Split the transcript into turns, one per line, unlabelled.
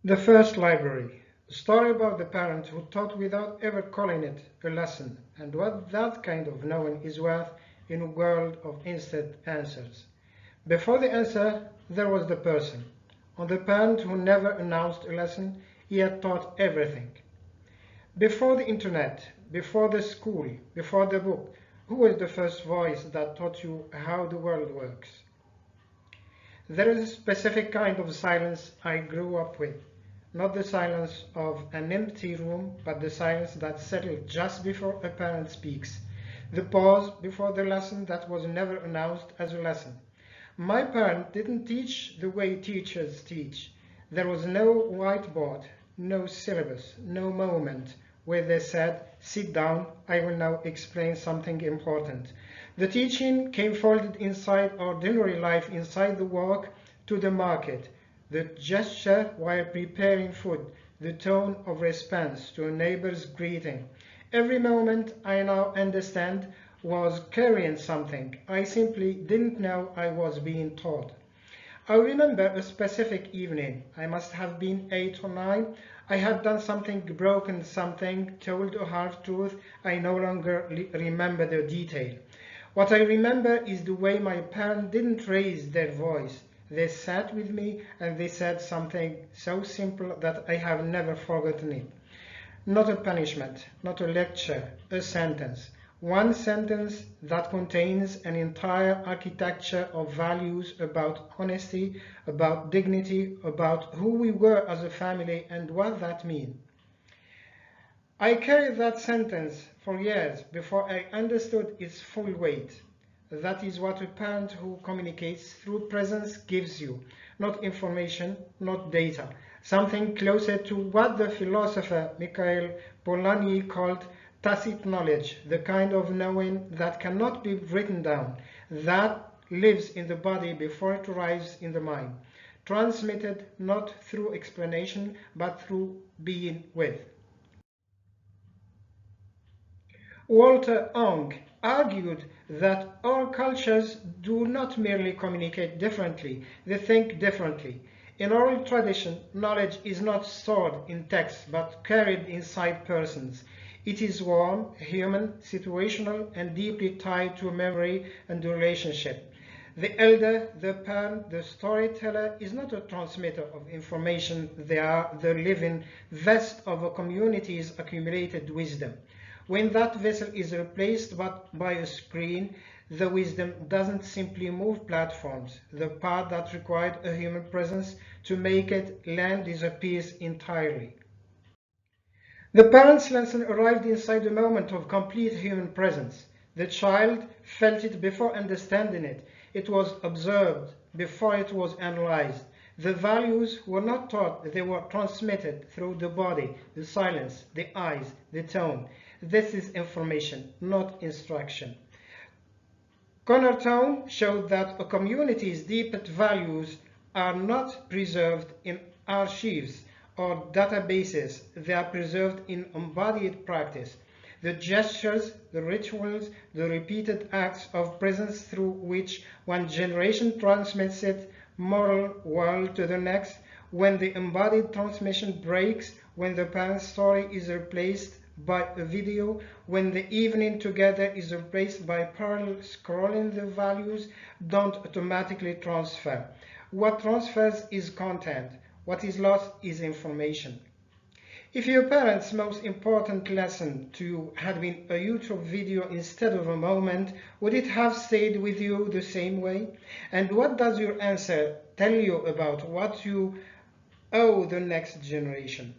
The first library, a story about the parent who taught without ever calling it a lesson, and what that kind of knowing is worth in a world of instant answers. Before the answer, there was the person, or the parent who never announced a lesson, he had taught everything. Before the internet, before the school, before the book, who was the first voice that taught you how the world works? There is a specific kind of silence I grew up with. Not the silence of an empty room, but the silence that settles just before a parent speaks. The pause before the lesson that was never announced as a lesson. My parent didn't teach the way teachers teach. There was no whiteboard, no syllabus, no moment where they said, "Sit down, I will now explain something important." The teaching came folded inside ordinary life, inside the walk to the market, the gesture while preparing food, the tone of response to a neighbor's greeting. Every moment, I now understand, was carrying something. I simply didn't know I was being taught. I remember a specific evening. I must have been 8 or 9. I had done something, broken something, told a half-truth. I no longer remember the detail. What I remember is the way my parents didn't raise their voice. They sat with me and they said something so simple that I have never forgotten it. Not a punishment, not a lecture, a sentence. One sentence that contains an entire architecture of values about honesty, about dignity, about who we were as a family and what that means. I carried that sentence for years before I understood its full weight. That is what a parent who communicates through presence gives you, not information, not data, something closer to what the philosopher Mikhail Polanyi called tacit knowledge, the kind of knowing that cannot be written down, that lives in the body before it arrives in the mind, transmitted not through explanation but through being with. Walter Ong argued that all cultures do not merely communicate differently, they think differently. In oral tradition, knowledge is not stored in text but carried inside persons. It is warm, human, situational, and deeply tied to memory and relationship. The elder, the parent, the storyteller is not a transmitter of information, they are the living vest of a community's accumulated wisdom. When that vessel is replaced by a screen, the wisdom doesn't simply move platforms. The part that required a human presence to make it land disappears entirely. The parent's lesson arrived inside a moment of complete human presence. The child felt it before understanding it. It was observed before it was analyzed. The values were not taught, they were transmitted through the body, the silence, the eyes, the tone. This is information, not instruction. Cornerstone showed that a community's deepest values are not preserved in archives or databases, they are preserved in embodied practice. The gestures, the rituals, the repeated acts of presence through which one generation transmits its moral world to the next, when the embodied transmission breaks, when the parent's story is replaced by a video, when the evening together is replaced by parallel scrolling, the values don't automatically transfer. What transfers is content. What is lost is information. If your parents' most important lesson to you had been a YouTube video instead of a moment, would it have stayed with you the same way? And what does your answer tell you about what you owe the next generation?